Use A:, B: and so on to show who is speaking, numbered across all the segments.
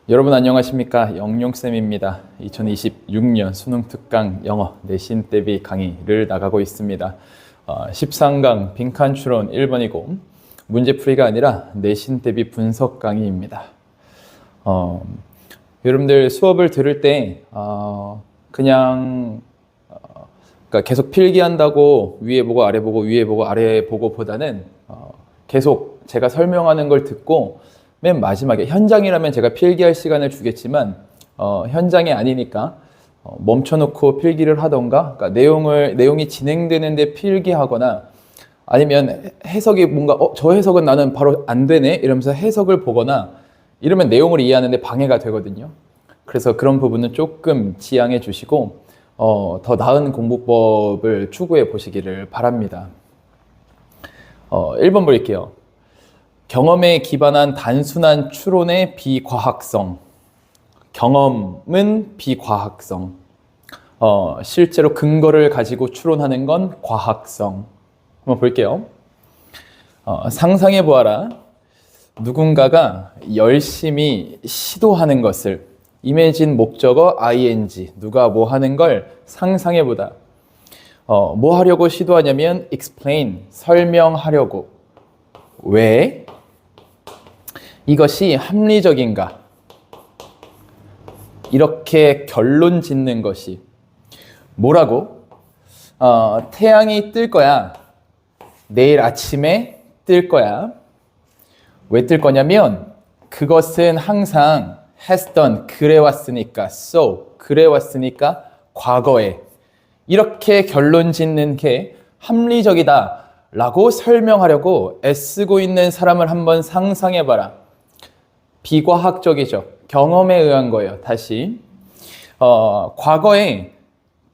A: 여러분 안녕하십니까? 영용쌤입니다. 2026년 수능 특강 영어 내신 대비 강의를 나가고 있습니다. 13강 빈칸 추론 1번이고 문제풀이가 아니라 내신 대비 분석 강의입니다. 여러분들 수업을 들을 때 그냥 그러니까 계속 필기한다고 위에 보고 아래 보고 위에 보고 아래 보고 보다는 계속 제가 설명하는 걸 듣고 맨 마지막에 현장이라면 제가 필기할 시간을 주겠지만 현장이 아니니까 멈춰놓고 필기를 하던가 그러니까 내용이 진행되는데 필기하거나 아니면 해석이 뭔가 저 해석은 나는 바로 안 되네 이러면서 해석을 보거나 이러면 내용을 이해하는데 방해가 되거든요. 그래서 그런 부분은 조금 지양해 주시고 더 나은 공부법을 추구해 보시기를 바랍니다. 1번 볼게요. 경험에 기반한 단순한 추론의 비과학성. 경험은 비과학성. 실제로 근거를 가지고 추론하는 건 과학성. 한번 볼게요. 상상해 보아라. 누군가가 열심히 시도하는 것을 임해진 목적어 ing 누가 뭐 하는 걸 상상해 보다. 뭐 하려고 시도하냐면 explain 설명하려고. 왜? 이것이 합리적인가? 이렇게 결론 짓는 것이 뭐라고? 태양이 뜰 거야. 내일 아침에 뜰 거야. 왜 뜰 거냐면 그것은 항상 has done, 그래왔으니까 so, 그래왔으니까 과거에 이렇게 결론 짓는 게 합리적이다 라고 설명하려고 애쓰고 있는 사람을 한번 상상해봐라. 비과학적이죠. 경험에 의한 거예요. 다시 과거에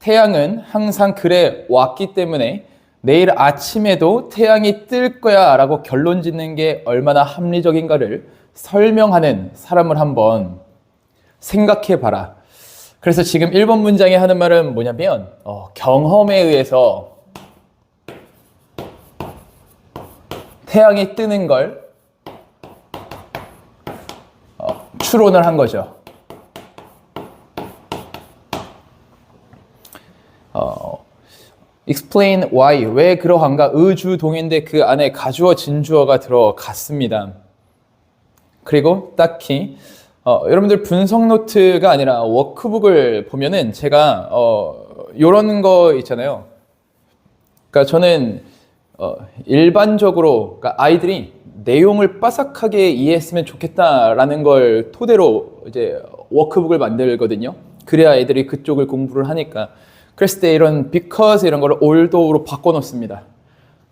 A: 태양은 항상 그래 왔기 때문에 내일 아침에도 태양이 뜰 거야 라고 결론 짓는 게 얼마나 합리적인가를 설명하는 사람을 한번 생각해 봐라. 그래서 지금 1번 문장에 하는 말은 뭐냐면 경험에 의해서 태양이 뜨는 걸 추론을 한 거죠. explain why, 왜 그러한가? 의주동인데 그 안에 가주어, 진주어가 들어갔습니다. 그리고 딱히 여러분들 분석 노트가 아니라 워크북을 보면은 제가 요런 거 있잖아요. 그러니까 저는 일반적으로 그러니까 아이들이 내용을 빠삭하게 이해했으면 좋겠다라는 걸 토대로 이제 워크북을 만들거든요. 그래야 애들이 그쪽을 공부를 하니까. 그랬을 때 이런 because 이런 거를 although로 바꿔놓습니다.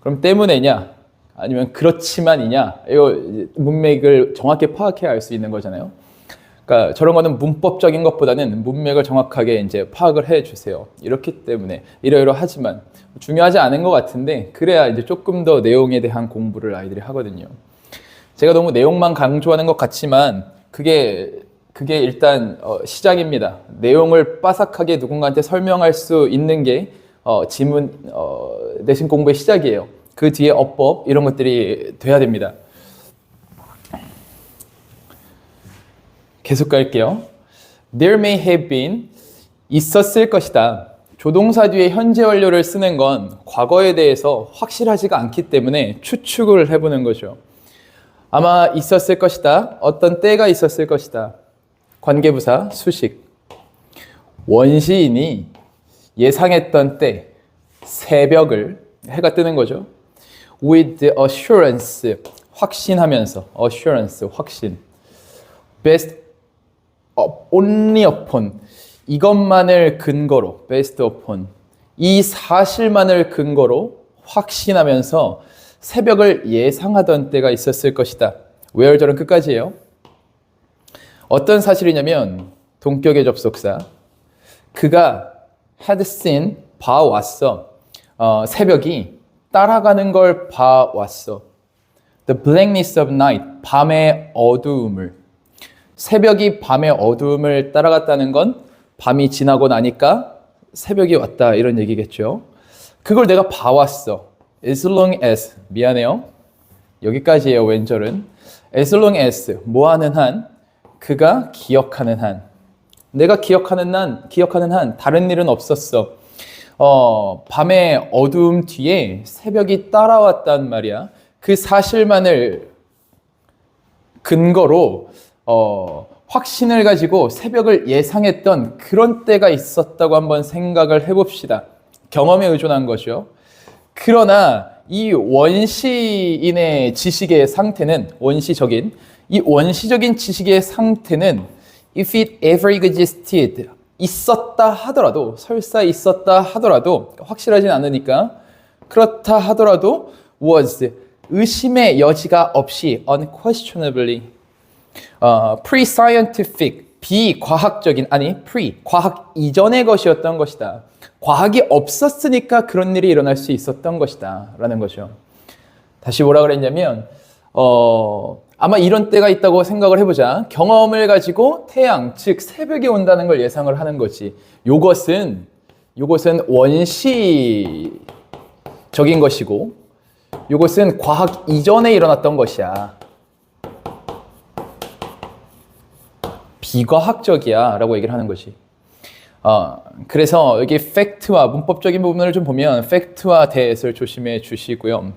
A: 그럼 때문에냐? 아니면 그렇지만이냐? 이거 문맥을 정확히 파악해야 알 수 있는 거잖아요. 그러니까 저런 거는 문법적인 것보다는 문맥을 정확하게 이제 파악을 해 주세요. 이렇기 때문에 이러이러하지만 중요하지 않은 것 같은데 그래야 이제 조금 더 내용에 대한 공부를 아이들이 하거든요. 제가 너무 내용만 강조하는 것 같지만 그게 일단 시작입니다. 내용을 빠삭하게 누군가한테 설명할 수 있는 게 지문 내신 공부의 시작이에요. 그 뒤에 어법 이런 것들이 돼야 됩니다. 계속 갈게요. There may have been 있었을 것이다. 조동사 뒤에 현재 완료를 쓰는 건 과거에 대해서 확실하지가 않기 때문에 추측을 해보는 거죠. 아마 있었을 것이다. 어떤 때가 있었을 것이다. 관계부사 수식. 원시인이 예상했던 때 새벽을 해가 뜨는 거죠. With assurance 확신하면서 assurance 확신. Based only upon 이것만을 근거로 based upon 이 사실만을 근거로 확신하면서 새벽을 예상하던 때가 있었을 것이다. where절은 끝까지예요. 어떤 사실이냐면 동격의 접속사 그가 had seen 봐왔어. 새벽이 따라가는 걸 봐왔어. The blackness of night 밤의 어두움을 새벽이 밤의 어두움을 따라갔다는 건 밤이 지나고 나니까 새벽이 왔다 이런 얘기겠죠. 그걸 내가 봐왔어. As long as 미안해요. 여기까지예요. 왼절은 as long as 뭐하는 한 그가 기억하는 한. 내가 기억하는 한 다른 일은 없었어. 밤의 어두움 뒤에 새벽이 따라왔단 말이야. 그 사실만을 근거로 확신을 가지고 새벽을 예상했던 그런 때가 있었다고 한번 생각을 해봅시다. 경험에 의존한 거죠. 그러나 이 원시인의 지식의 상태는 이 원시적인 지식의 상태는 if it ever existed 있었다 하더라도 설사 있었다 하더라도 확실하진 않으니까 그렇다 하더라도 was 의심의 여지가 없이 unquestionably pre-scientific 비과학적인 과학 이전의 것이었던 것이다. 과학이 없었으니까 그런 일이 일어날 수 있었던 것이다 라는 거죠. 다시 뭐라 그랬냐면 아마 이런 때가 있다고 생각을 해보자. 경험을 가지고 태양, 즉 새벽이 온다는 걸 예상을 하는 거지. 요것은 원시적인 것이고 요것은 과학 이전에 일어났던 것이야. 비과학적이야 라고 얘기를 하는 거지. 그래서 여기 팩트와 문법적인 부분을 좀 보면 팩트와 대에서 조심해 주시고요.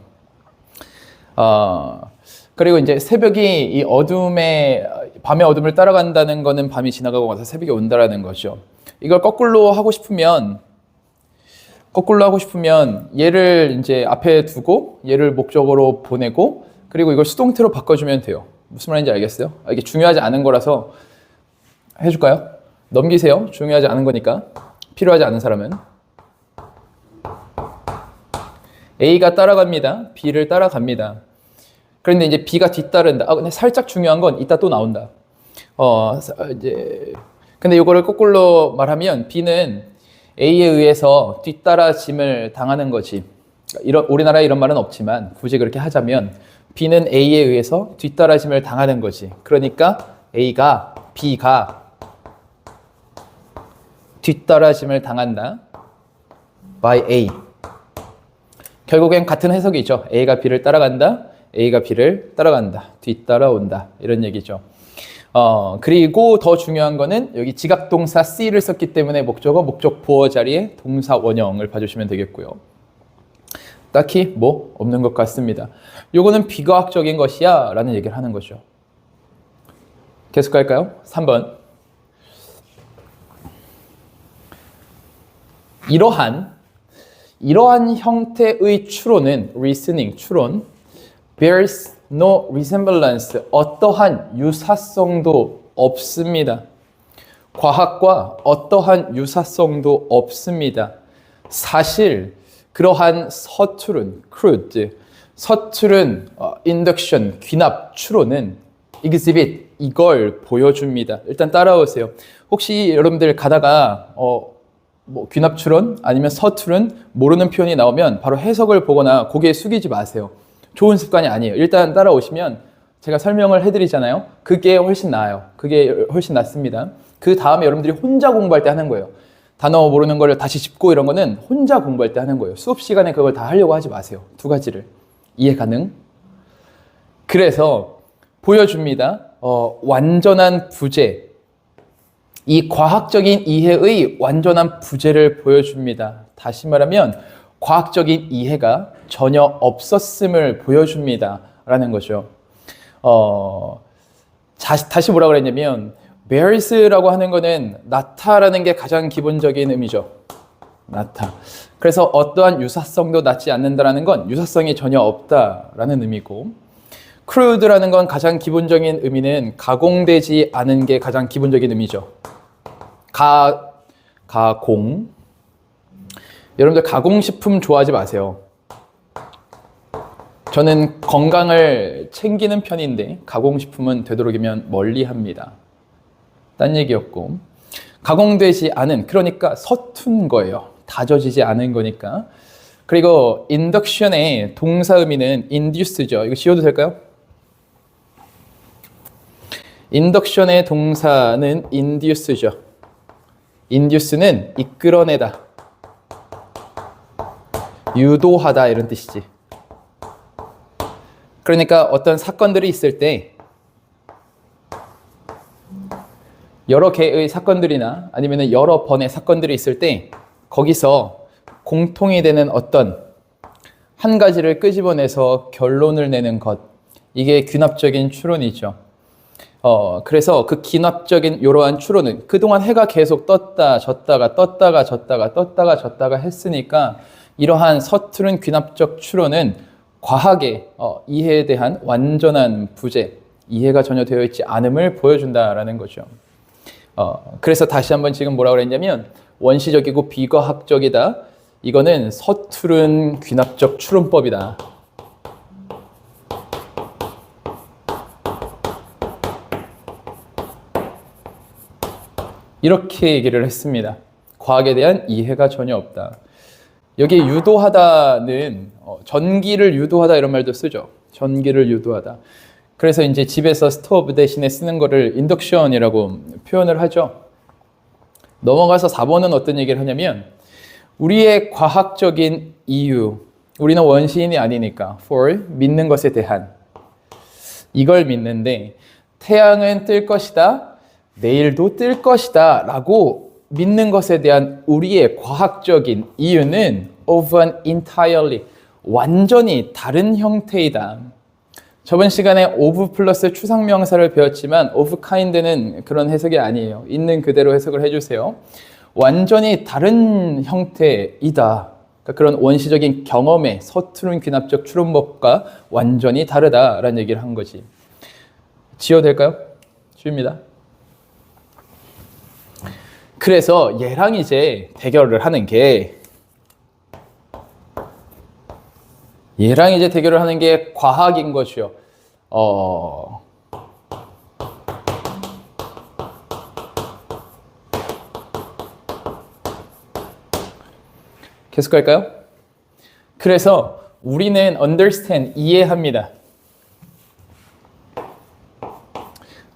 A: 그리고 이제 새벽이 이 밤의 어둠을 따라간다는 거는 밤이 지나가고 와서 새벽이 온다라는 거죠. 이걸 거꾸로 하고 싶으면 얘를 이제 앞에 두고 얘를 목적으로 보내고 그리고 이걸 수동태로 바꿔주면 돼요. 무슨 말인지 알겠어요? 이게 중요하지 않은 거라서 해줄까요? 넘기세요. 중요하지 않은 거니까. 필요하지 않은 사람은. A가 따라갑니다. B를 따라갑니다. 그런데 이제 B가 뒤따른다. 근데 살짝 중요한 건 이따 또 나온다. 근데 이거를 거꾸로 말하면 B는 A에 의해서 뒤따라짐을 당하는 거지. 우리나라에 이런 말은 없지만 굳이 그렇게 하자면 B는 A에 의해서 뒤따라짐을 당하는 거지. 그러니까 B가 뒤따라짐을 당한다. by A. 결국엔 같은 해석이죠. A가 B를 따라간다. A가 B를 따라간다. 뒤따라온다. 이런 얘기죠. 그리고 더 중요한 거는 여기 지각동사 C를 썼기 때문에 목적어, 목적 보어 자리에 동사 원형을 봐주시면 되겠고요. 딱히 뭐 없는 것 같습니다. 요거는 비과학적인 것이야 라는 얘기를 하는 거죠. 계속 갈까요? 3번. 이러한 형태의 추론은 reasoning, 추론 bears no resemblance, 어떠한 유사성도 없습니다. 과학과 어떠한 유사성도 없습니다. 사실 그러한 서투른 induction, 귀납, 추론은 exhibit, 이걸 보여줍니다. 일단 따라오세요. 혹시 여러분들 가다가 귀납 추론 아니면 서투른 모르는 표현이 나오면 바로 해석을 보거나 고개 숙이지 마세요. 좋은 습관이 아니에요. 일단 따라오시면 제가 설명을 해드리잖아요. 그게 훨씬 나아요. 그게 훨씬 낫습니다. 그 다음에 여러분들이 혼자 공부할 때 하는 거예요. 단어 모르는 거를 다시 짚고 이런 거는 혼자 공부할 때 하는 거예요. 수업 시간에 그걸 다 하려고 하지 마세요. 두 가지를. 이해 가능? 그래서 보여줍니다. 완전한 부재. 이 과학적인 이해의 완전한 부재를 보여줍니다. 다시 말하면 과학적인 이해가 전혀 없었음을 보여줍니다. 라는 거죠. 다시 뭐라 그랬냐면 bears라고 하는 거는 나타라는 게 가장 기본적인 의미죠. 나타. 그래서 어떠한 유사성도 낳지 않는다라는 건 유사성이 전혀 없다라는 의미고, crude라는 건 가장 기본적인 의미는 가공되지 않은 게 가장 기본적인 의미죠. 가공. 여러분들 가공식품 좋아하지 마세요. 저는 건강을 챙기는 편인데 가공식품은 되도록이면 멀리합니다. 딴 얘기였고, 가공되지 않은, 그러니까 서툰 거예요. 다져지지 않은 거니까. 그리고 induction의 동사 의미는 induce죠. 이거 지워도 될까요? induction의 동사는 induce죠. induce는 이끌어내다, 유도하다 이런 뜻이지. 그러니까 어떤 사건들이 있을 때 여러 개의 사건들이나 아니면 여러 번의 사건들이 있을 때 거기서 공통이 되는 어떤 한 가지를 끄집어내서 결론을 내는 것, 이게 귀납적인 추론이죠. 그래서 그 귀납적인 이러한 추론은 그동안 해가 계속 떴다 졌다가 떴다가 졌다가 떴다가 졌다가 했으니까 이러한 서투른 귀납적 추론은 과학의 이해에 대한 완전한 부재, 이해가 전혀 되어 있지 않음을 보여준다라는 거죠. 그래서 다시 한번 지금 뭐라고 그랬냐면 원시적이고 비과학적이다. 이거는 서투른 귀납적 추론법이다. 이렇게 얘기를 했습니다. 과학에 대한 이해가 전혀 없다. 여기 유도하다는 전기를 유도하다 이런 말도 쓰죠. 전기를 유도하다. 그래서 이제 집에서 스토브 대신에 쓰는 거를 인덕션이라고 표현을 하죠. 넘어가서 4번은 어떤 얘기를 하냐면 우리의 과학적인 이유, 우리는 원시인이 아니니까 for 믿는 것에 대한 이걸 믿는데 태양은 뜰 것이다. 내일도 뜰 것이다 라고 믿는 것에 대한 우리의 과학적인 이유는 of an entirely, 완전히 다른 형태이다. 저번 시간에 of 플러스 추상명사를 배웠지만 of kind는 그런 해석이 아니에요. 있는 그대로 해석을 해주세요. 완전히 다른 형태이다. 그러니까 그런 원시적인 경험의 서투른 귀납적 추론법과 완전히 다르다라는 얘기를 한 거지. 지어도 될까요? 주입니다. 그래서 얘랑 이제 대결을 하는 게 과학인 것이요. 계속 갈까요? 그래서 우리는 understand, 이해합니다.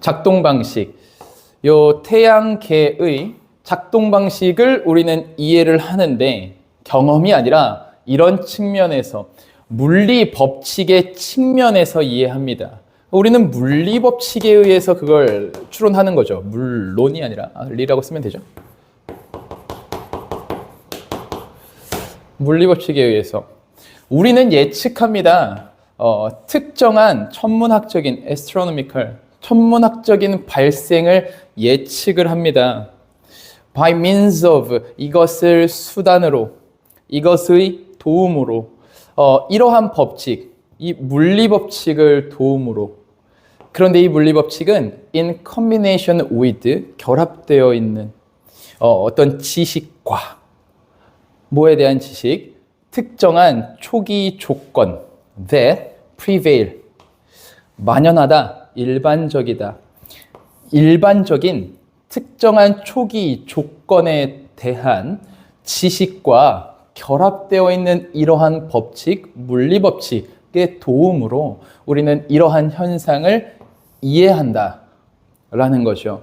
A: 작동 방식. 요 태양계의 작동 방식을 우리는 이해를 하는데 경험이 아니라 이런 측면에서 물리 법칙의 측면에서 이해합니다. 우리는 물리 법칙에 의해서 그걸 추론하는 거죠. 물론이 아니라 리라고 쓰면 되죠. 물리 법칙에 의해서 우리는 예측합니다. 특정한 천문학적인 astronomical, 천문학적인 발생을 예측을 합니다. by means of, 이것을 수단으로, 이것의 도움으로, 이러한 법칙, 이 물리 법칙을 도움으로. 그런데 이 물리 법칙은 in combination with, 결합되어 있는 어떤 지식과, 뭐에 대한 지식? 특정한 초기 조건 that prevail, 만연하다, 일반적이다. 일반적인 특정한 초기 조건에 대한 지식과 결합되어 있는 이러한 법칙, 물리 법칙의 도움으로 우리는 이러한 현상을 이해한다 라는 거죠.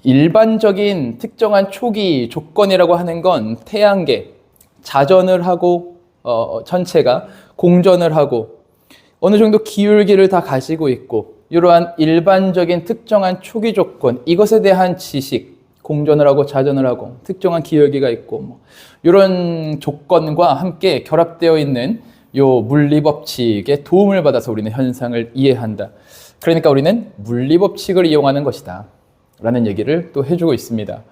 A: 일반적인 특정한 초기 조건이라고 하는 건 태양계, 자전을 하고 전체가 공전을 하고 어느 정도 기울기를 다 가지고 있고 이러한 일반적인 특정한 초기 조건, 이것에 대한 지식, 공전을 하고 자전을 하고 특정한 기울기가 있고 이런 조건과 함께 결합되어 있는 요 물리 법칙의 도움을 받아서 우리는 현상을 이해한다. 그러니까 우리는 물리 법칙을 이용하는 것이다 라는 얘기를 또 해주고 있습니다.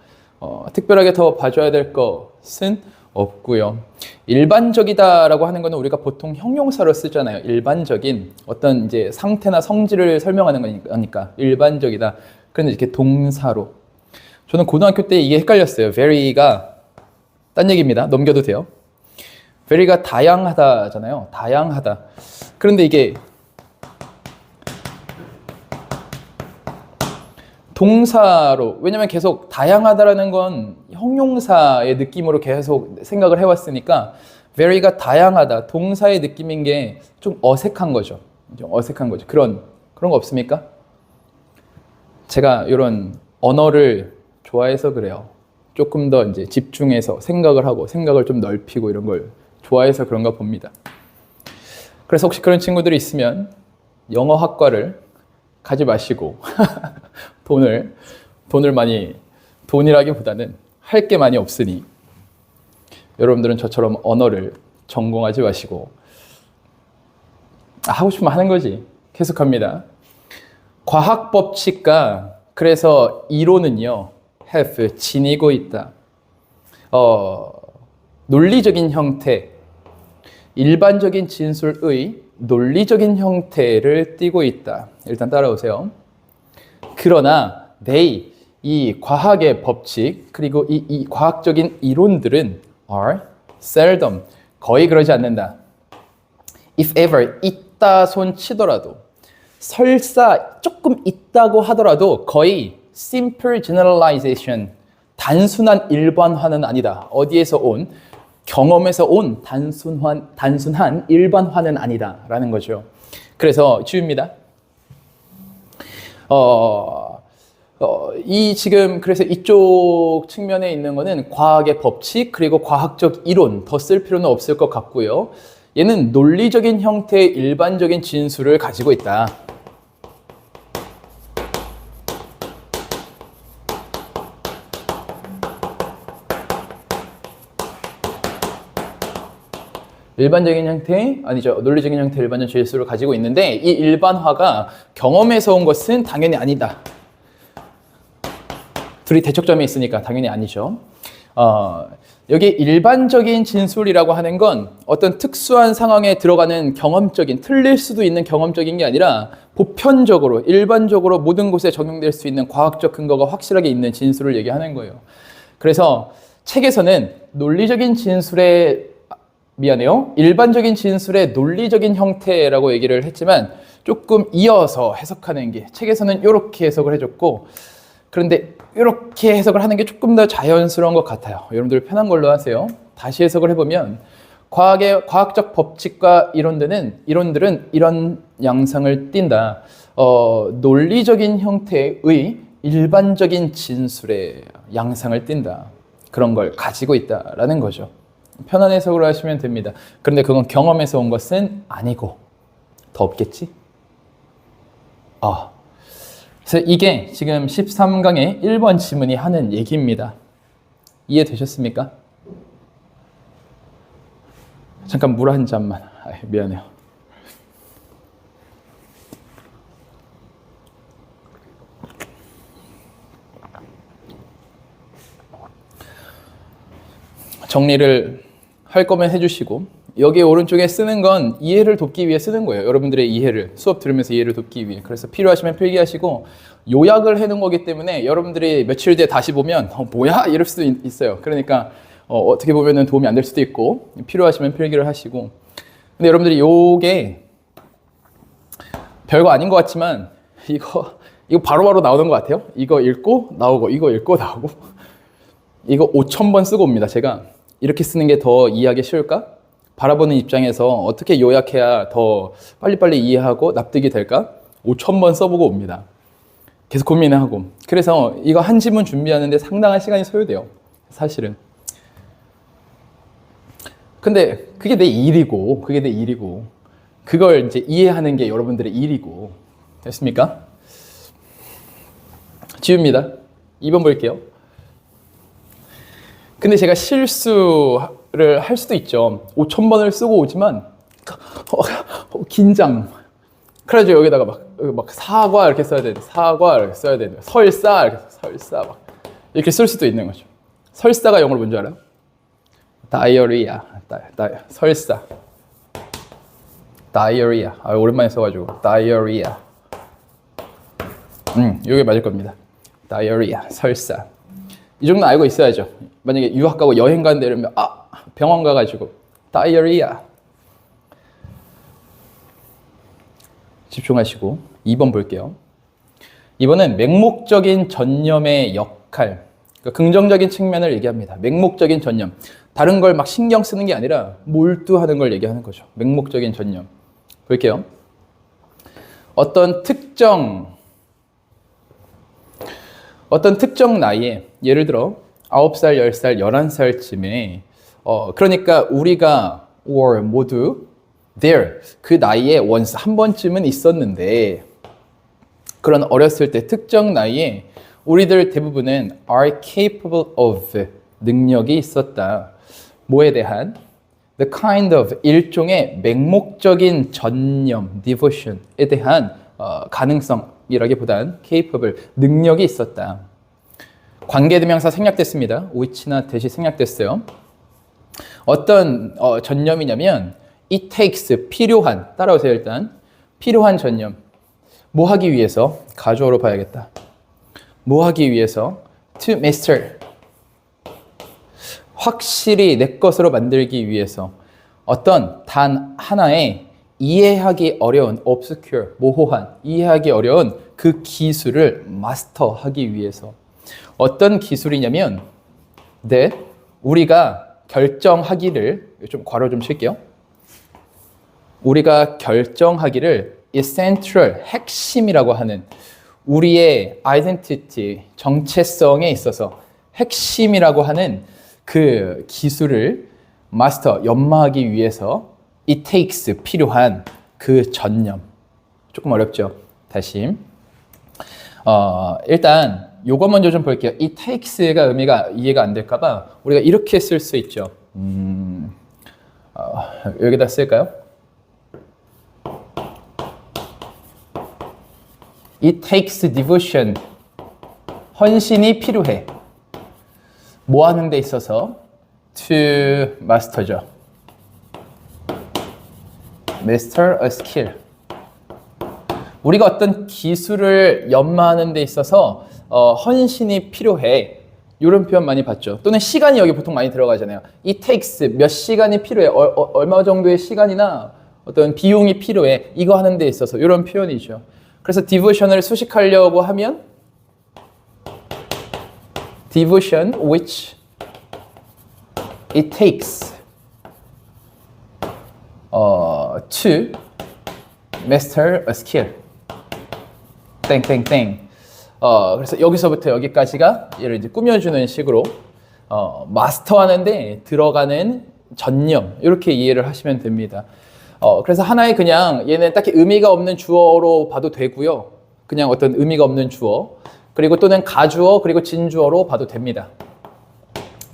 A: 특별하게 더 봐줘야 될 것은 없고요. 일반적이다라고 하는 거는 우리가 보통 형용사로 쓰잖아요. 일반적인 어떤 이제 상태나 성질을 설명하는 거니까 일반적이다. 그런데 이렇게 동사로. 저는 고등학교 때 이게 헷갈렸어요. very가 딴 얘기입니다. 넘겨도 돼요. very가 다양하다잖아요. 다양하다. 그런데 이게 동사로, 왜냐면 계속 다양하다라는 건 형용사의 느낌으로 계속 생각을 해왔으니까 very가 다양하다, 동사의 느낌인 게 좀 어색한 거죠. 좀 어색한 거죠. 그런 거 없습니까? 제가 이런 언어를 좋아해서 그래요. 조금 더 이제 집중해서 생각을 하고 생각을 좀 넓히고 이런 걸 좋아해서 그런가 봅니다. 그래서 혹시 그런 친구들이 있으면 영어학과를 가지 마시고 돈을 많이, 돈이라기보다는 할 게 많이 없으니 여러분들은 저처럼 언어를 전공하지 마시고 하고 싶으면 하는 거지. 계속합니다. 과학 법칙과 그래서 이론은요, have, 지니고 있다. 논리적인 형태, 일반적인 진술의 논리적인 형태를 띠고 있다. 일단 따라오세요. 그러나 they, 이 과학의 법칙, 그리고 이 과학적인 이론들은 are seldom, 거의 그러지 않는다. if ever, 있다 손 치더라도, 설사 조금 있다고 하더라도 거의 simple generalization, 단순한 일반화는 아니다. 어디에서 온? 경험에서 온 단순한 일반화는 아니다. 라는 거죠. 그래서 주입니다. 그래서 이쪽 측면에 있는 거는 과학의 법칙, 그리고 과학적 이론, 더 쓸 필요는 없을 것 같고요. 얘는 논리적인 형태의 일반적인 진술을 가지고 있다. 일반적인 형태, 아니죠. 논리적인 형태의 일반적 진술을 가지고 있는데 이 일반화가 경험에서 온 것은 당연히 아니다. 둘이 대척점에 있으니까 당연히 아니죠. 여기 일반적인 진술이라고 하는 건 어떤 특수한 상황에 들어가는 경험적인, 틀릴 수도 있는 경험적인 게 아니라 보편적으로, 일반적으로 모든 곳에 적용될 수 있는 과학적 근거가 확실하게 있는 진술을 얘기하는 거예요. 그래서 책에서는 논리적인 진술의 일반적인 진술의 논리적인 형태라고 얘기를 했지만 조금 이어서 해석하는 게 책에서는 이렇게 해석을 해줬고, 그런데 이렇게 해석을 하는 게 조금 더 자연스러운 것 같아요. 여러분들 편한 걸로 하세요. 다시 해석을 해보면 과학적 법칙과 이론들은 이런 양상을 띈다. 논리적인 형태의 일반적인 진술의 양상을 띈다. 그런 걸 가지고 있다라는 거죠. 편한 해석으로 하시면 됩니다. 그런데 그건 경험에서 온 것은 아니고 더 없겠지? 그래서 이게 지금 13강의 1번 지문이 하는 얘기입니다. 이해되셨습니까? 잠깐 물 한 잔만. 미안해요. 정리를 할 거면 해주시고, 여기 오른쪽에 쓰는 건 이해를 돕기 위해 쓰는 거예요. 여러분들의 이해를, 수업 들으면서 이해를 돕기 위해. 그래서 필요하시면 필기하시고, 요약을 해놓은 거기 때문에 여러분들이 며칠 뒤에 다시 보면 뭐야? 이럴 수도 있어요. 그러니까 어떻게 보면 도움이 안 될 수도 있고, 필요하시면 필기를 하시고. 근데 여러분들이 요게 별거 아닌 것 같지만 이거 바로바로 나오는 것 같아요. 이거 읽고 나오고, 이거 읽고 나오고. 이거 5,000번 쓰고 옵니다. 제가 이렇게 쓰는 게 더 이해하기 쉬울까? 바라보는 입장에서 어떻게 요약해야 더 빨리빨리 이해하고 납득이 될까? 5,000번 써보고 옵니다. 계속 고민을 하고. 그래서 이거 한 지문 준비하는데 상당한 시간이 소요돼요. 사실은. 근데 그게 내 일이고, 그걸 이제 이해하는 게 여러분들의 일이고. 됐습니까? 지웁니다. 2번 볼게요. 근데 제가 실수를 할 수도 있죠. 5,000번을 쓰고 오지만 긴장. 그래가지고 여기다가 막 사과 이렇게 써야 되는데, 사과 이렇게 써야 되는데, 설사 이렇게 설사 막 이렇게 쓸 수도 있는 거죠. 설사가 영어로 뭔지 알아요? 다이어리아. 설사. 다이어리아. 오랜만에 써가지고 다이어리아. 이게 맞을 겁니다. 다이어리아. 설사. 이 정도는 알고 있어야죠. 만약에 유학 가고 여행 가는데 이러면 병원 가가지고 다이어리아. 집중하시고 2번 볼게요. 2번은 맹목적인 전념의 역할, 그러니까 긍정적인 측면을 얘기합니다. 맹목적인 전념, 다른 걸 막 신경 쓰는 게 아니라 몰두하는 걸 얘기하는 거죠. 맹목적인 전념. 볼게요. 어떤 특정 나이에, 예를 들어 9살, 10살, 11살쯤에 그러니까 우리가 or 모두 there, 그 나이에 once 한 번쯤은 있었는데 그런 어렸을 때 특정 나이에 우리들 대부분은 are capable of 능력이 있었다. 뭐에 대한? The kind of 일종의 맹목적인 전념, devotion에 대한 가능성이라기보단 capable, 능력이 있었다. 관계대명사 생략됐습니다. which나 that이 생략됐어요. 어떤 전념이냐면 it takes, 필요한, 따라오세요 일단. 필요한 전념. 뭐 하기 위해서? 가주어로 봐야겠다. 뭐 하기 위해서? To master. 확실히 내 것으로 만들기 위해서 어떤 단 하나의 이해하기 어려운 obscure, 모호한, 이해하기 어려운 그 기술을 마스터하기 위해서 어떤 기술이냐면 that 우리가 결정하기를 좀 괄호 좀 칠게요. 우리가 결정하기를 essential, 핵심이라고 하는 우리의 identity, 정체성에 있어서 핵심이라고 하는 그 기술을 마스터, 연마하기 위해서 it takes, 필요한 그 전념. 조금 어렵죠? 다시. 일단 요거 먼저 좀 볼게요. it takes가 의미가 이해가 안 될까봐 우리가 이렇게 쓸 수 있죠. 여기다 쓸까요? It takes devotion. 헌신이 필요해. 뭐 하는 데 있어서? To master죠. Master a skill. 우리가 어떤 기술을 연마하는 데 있어서 헌신이 필요해. 이런 표현 많이 봤죠. 또는 시간이 여기 보통 많이 들어가잖아요. It takes 몇 시간이 필요해. 얼마 정도의 시간이나 어떤 비용이 필요해. 이거 하는 데 있어서 이런 표현이죠. 그래서 devotion을 수식하려고 하면 devotion which it takes to master a skill. 땡땡땡. 그래서 여기서부터 여기까지가 얘를 이제 꾸며주는 식으로 마스터하는데 들어가는 전념 이렇게 이해를 하시면 됩니다. 그래서 하나의 그냥 얘는 딱히 의미가 없는 주어로 봐도 되고요. 그냥 어떤 의미가 없는 주어 그리고 또는 가주어 그리고 진주어로 봐도 됩니다.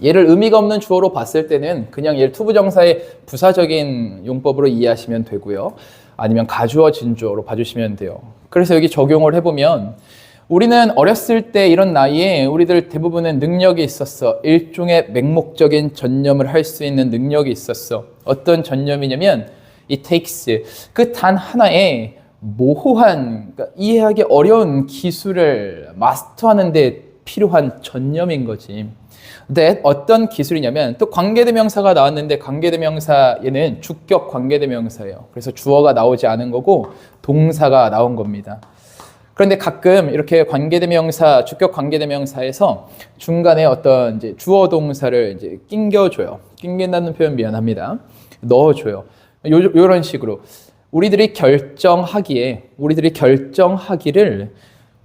A: 얘를 의미가 없는 주어로 봤을 때는 그냥 얘를 투부정사의 부사적인 용법으로 이해하시면 되고요. 아니면 가주어 진주어로 봐주시면 돼요. 그래서 여기 적용을 해보면 우리는 어렸을 때 이런 나이에 우리들 대부분은 능력이 있었어. 일종의 맹목적인 전념을 할 수 있는 능력이 있었어. 어떤 전념이냐면 it takes 그 단 하나의 모호한 그러니까 이해하기 어려운 기술을 마스터하는 데 필요한 전념인 거지. that 어떤 기술이냐면 또 관계대명사가 나왔는데 관계대명사 얘는 주격 관계대명사예요. 그래서 주어가 나오지 않은 거고 동사가 나온 겁니다. 그런데 가끔 이렇게 관계대명사, 주격 관계대명사에서 중간에 어떤 이제 주어 동사를 이제 낑겨줘요. 낑긴다는 표현 미안합니다. 넣어줘요. 요런 식으로 우리들이 결정하기를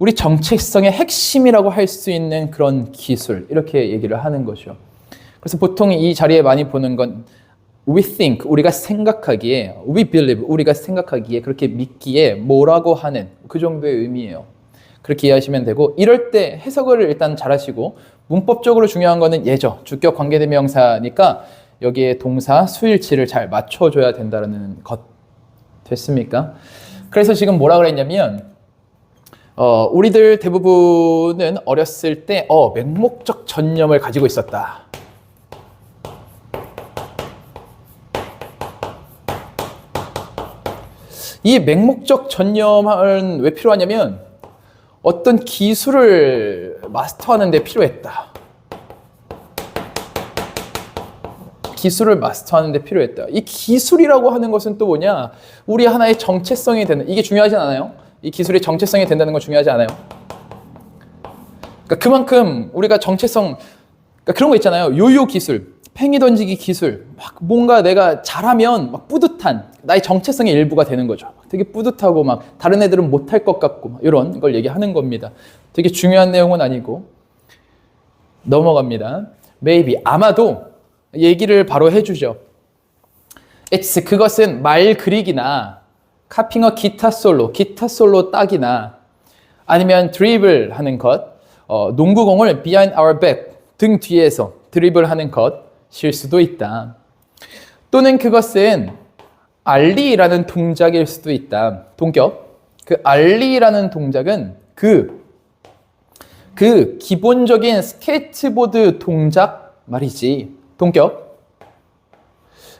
A: 우리 정체성의 핵심이라고 할 수 있는 그런 기술 이렇게 얘기를 하는 거죠. 그래서 보통 이 자리에 많이 보는 건 we think, 우리가 생각하기에 we believe, 우리가 생각하기에 그렇게 믿기에 뭐라고 하는 그 정도의 의미예요. 그렇게 이해하시면 되고 이럴 때 해석을 일단 잘 하시고 문법적으로 중요한 거는 예죠. 주격 관계대명사니까 여기에 동사 수일치를 잘 맞춰줘야 된다는 것 됐습니까? 그래서 지금 뭐라 그랬냐면 우리들 대부분은 어렸을 때 맹목적 전념을 가지고 있었다. 이 맹목적 전념은 왜 필요하냐면 어떤 기술을 마스터하는 데 필요했다. 기술을 마스터하는 데 필요했다. 이 기술이라고 하는 것은 또 뭐냐? 우리 하나의 정체성이 되는, 이게 중요하지 않아요? 이 기술의 정체성이 된다는 건 중요하지 않아요? 그러니까 그만큼 우리가 정체성, 그러니까 그런 거 있잖아요. 요요 기술, 팽이 던지기 기술, 막 뭔가 내가 잘하면 막 뿌듯한 나의 정체성의 일부가 되는 거죠. 되게 뿌듯하고 막 다른 애들은 못할 것 같고 막 이런 걸 얘기하는 겁니다. 되게 중요한 내용은 아니고 넘어갑니다. Maybe, 아마도 얘기를 바로 해주죠. It's, 그것은 말 그리기나 카핑어 기타 솔로 딱이나 아니면 드리블 하는 것, 농구공을 behind our back, 등 뒤에서 드리블 하는 것일 수도 있다. 또는 그것은 알리라는 동작일 수도 있다. 동격. 그 알리라는 동작은 그 기본적인 스케이트보드 동작 말이지. 동격.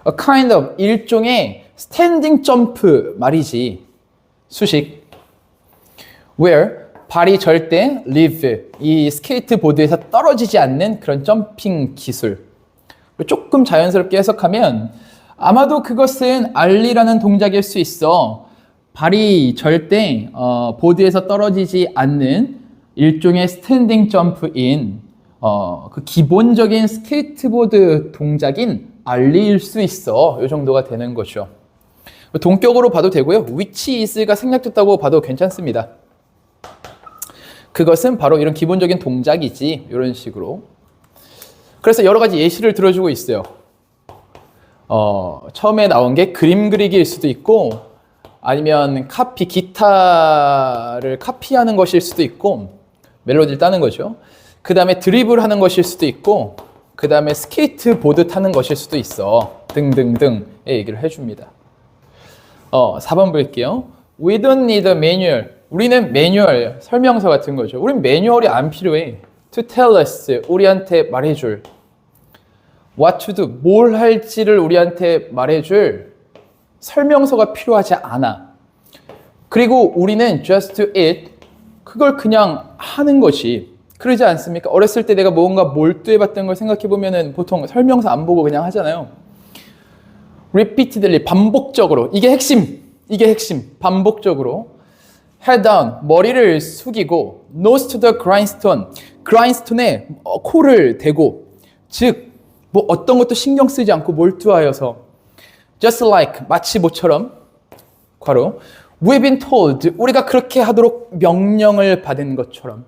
A: A kind of 일종의 스탠딩 점프 말이지. 수식. Where 발이 절대 live 이 스케이트보드에서 떨어지지 않는 그런 점핑 기술. 조금 자연스럽게 해석하면 아마도 그것은 알리라는 동작일 수 있어. 발이 절대 보드에서 떨어지지 않는 일종의 스탠딩 점프인 그 기본적인 스케이트보드 동작인 알리일 수 있어. 이 정도가 되는 거죠. 동격으로 봐도 되고요. which is가 생략됐다고 봐도 괜찮습니다. 그것은 바로 이런 기본적인 동작이지. 이런 식으로. 그래서 여러 가지 예시를 들어주고 있어요. 처음에 나온 게 그림 그리기일 수도 있고 아니면 기타를 카피하는 것일 수도 있고 멜로디를 따는 거죠. 그 다음에 드리블 하는 것일 수도 있고 그 다음에 스케이트보드 타는 것일 수도 있어. 등등등의 얘기를 해줍니다. 4번 볼게요. We don't need a manual. 우리는 매뉴얼, 설명서 같은 거죠. 우린 매뉴얼이 안 필요해. To tell us, 우리한테 말해줄. What to do, 뭘 할지를 우리한테 말해줄 설명서가 필요하지 않아. 그리고 우리는 just to it, 그걸 그냥 하는 것이. 그러지 않습니까? 어렸을 때 내가 뭔가 몰두해봤던 걸 생각해보면 보통 설명서 안 보고 그냥 하잖아요. repeatedly, 반복적으로. 이게 핵심, 반복적으로. head down, 머리를 숙이고 nose to the grindstone, grindstone에 코를 대고 즉, 뭐 어떤 것도 신경 쓰지 않고 몰두하여서 just like, 마치 모처럼 괄호 we've been told, 우리가 그렇게 하도록 명령을 받은 것처럼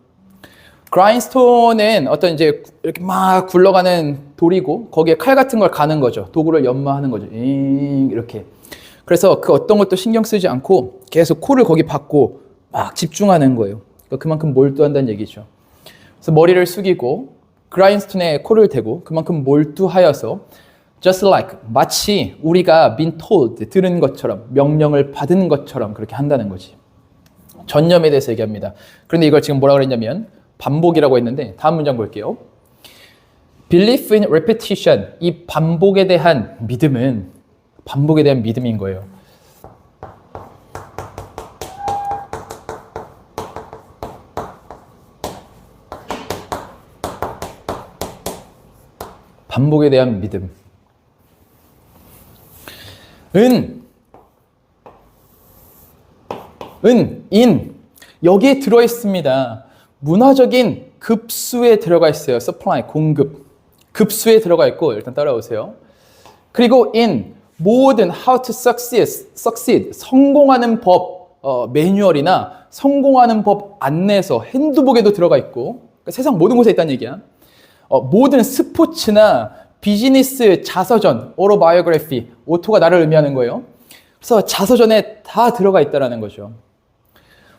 A: grindstone은 어떤 이제 이렇게 막 굴러가는 돌이고 거기에 칼 같은 걸 가는 거죠. 도구를 연마하는 거죠. 이렇게. 그래서 그 어떤 것도 신경 쓰지 않고 계속 코를 거기 박고 막 집중하는 거예요. 그러니까 그만큼 몰두한다는 얘기죠. 그래서 머리를 숙이고 그라인스톤에 코를 대고 그만큼 몰두하여서 just like, 마치 우리가 been told, 들은 것처럼, 명령을 받은 것처럼 그렇게 한다는 거지. 전념에 대해서 얘기합니다. 그런데 이걸 지금 뭐라 그랬냐면 반복이라고 했는데 다음 문장 볼게요. Belief in repetition, 이 반복에 대한 믿음은 반복에 대한 믿음인 거예요. 반복에 대한 믿음. in 여기에 들어 있습니다. 문화적인 급수에 들어가 있어요. supply, 공급. 급수에 들어가 있고 일단 따라오세요. 그리고 in 모든 how to succeed, 성공하는 법 매뉴얼이나 성공하는 법 안내서, 핸드북에도 들어가 있고 그러니까 세상 모든 곳에 있다는 얘기야. 모든 스포츠나 비즈니스 자서전, autobiography, 오토가 나를 의미하는 거예요. 그래서 자서전에 다 들어가 있다는 거죠.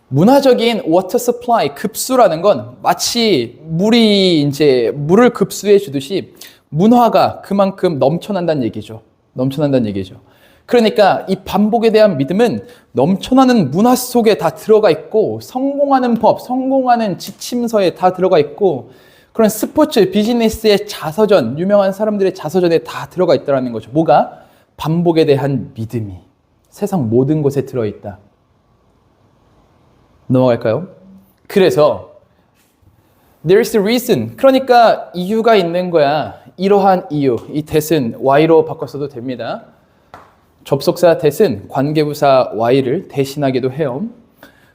A: 문화적인 water supply, 급수라는 건 마치 물이 이제 물을 급수해 주듯이 문화가 그만큼 넘쳐난다는 얘기죠. 그러니까 이 반복에 대한 믿음은 넘쳐나는 문화 속에 다 들어가 있고 성공하는 법, 성공하는 지침서에 다 들어가 있고 그런 스포츠, 비즈니스의 자서전, 유명한 사람들의 자서전에 다 들어가 있다는 거죠. 뭐가? 반복에 대한 믿음이 세상 모든 곳에 들어있다. 넘어갈까요? 그래서 there is a reason, 그러니까 이유가 있는 거야. 이러한 이유, 이 that은 why로 바꿨어도 됩니다. 접속사 that은 관계부사 why를 대신하기도 해요.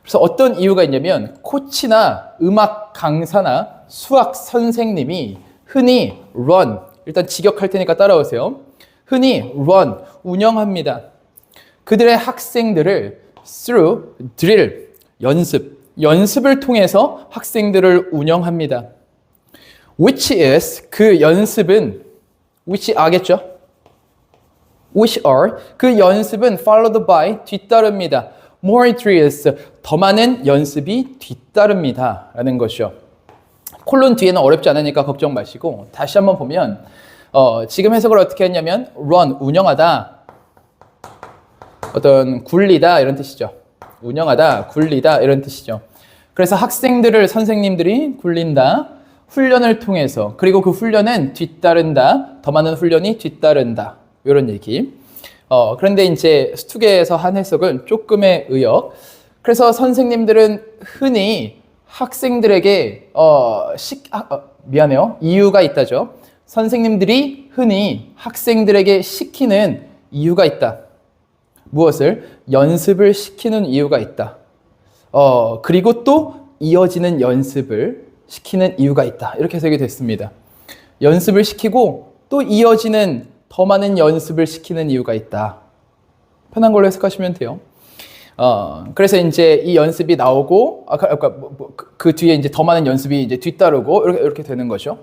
A: 그래서 어떤 이유가 있냐면 코치나 음악 강사나 수학 선생님이 흔히 run, 일단 직역할 테니까 따라오세요. 흔히 run, 운영합니다. 그들의 학생들을 through drill, 연습을 통해서 학생들을 운영합니다. Which is, 그 연습은, which are겠죠? Which are, 그 연습은 followed by, 뒤따릅니다. more drills, 더 많은 연습이 뒤따릅니다. 라는 것이죠. 콜론 뒤에는 어렵지 않으니까 걱정 마시고 다시 한번 보면 지금 해석을 어떻게 했냐면 run, 운영하다, 어떤 굴리다 이런 뜻이죠. 운영하다, 굴리다 이런 뜻이죠. 그래서 학생들을 선생님들이 굴린다. 훈련을 통해서. 그리고 그 훈련은 뒤따른다. 더 많은 훈련이 뒤따른다. 이런 얘기. 그런데 이제 스투게에서 한 해석은 조금의 의역. 그래서 선생님들은 흔히 학생들에게 미안해요. 이유가 있다죠. 선생님들이 흔히 학생들에게 시키는 이유가 있다. 무엇을? 연습을 시키는 이유가 있다. 그리고 또 이어지는 연습을 시키는 이유가 있다. 이렇게 해석이 됐습니다. 연습을 시키고 또 이어지는 더 많은 연습을 시키는 이유가 있다. 편한 걸로 해석하시면 돼요. 그래서 이제 이 연습이 나오고, 그 뒤에 이제 더 많은 연습이 이제 뒤따르고, 이렇게 되는 거죠.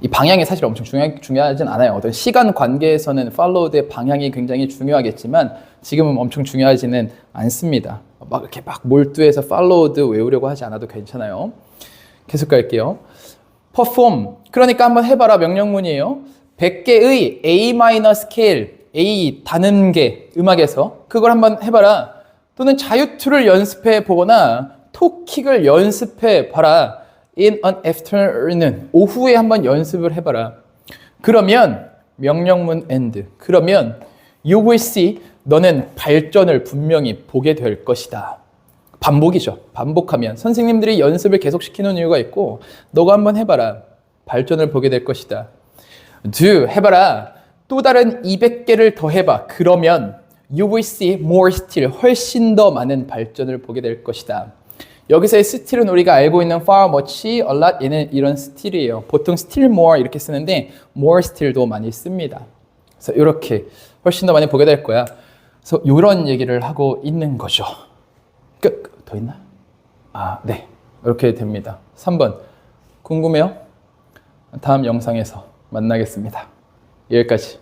A: 이 방향이 사실 엄청 중요하진 않아요. 어떤 시간 관계에서는 followed의 방향이 굉장히 중요하겠지만, 지금은 엄청 중요하지는 않습니다. 막 이렇게 막 몰두해서 followed 외우려고 하지 않아도 괜찮아요. 계속 갈게요. perform. 그러니까 한번 해봐라. 명령문이에요. 100개의 A- 스케일, A 다는개 음악에서 그걸 한번 해봐라. 또는 자유투를 연습해 보거나 토킥을 연습해 봐라. In an afternoon. 오후에 한번 연습을 해봐라. 그러면 명령문 end. 그러면 you will see. 너는 발전을 분명히 보게 될 것이다. 반복이죠. 반복하면 선생님들이 연습을 계속 시키는 이유가 있고 너가 한번 해봐라. 발전을 보게 될 것이다. do. 해봐라. 또 다른 200개를 더 해봐. 그러면 you will see more still. 훨씬 더 많은 발전을 보게 될 것이다. 여기서의 still은 우리가 알고 있는 far, much, a lot 얘는 이런 still이에요. 보통 still more 이렇게 쓰는데 more still도 많이 씁니다. 그래서 이렇게 훨씬 더 많이 보게 될 거야. 그래서 이런 얘기를 하고 있는 거죠. 끝. 더 있나? 네. 이렇게 됩니다. 3번. 궁금해요? 다음 영상에서 만나겠습니다. 여기까지.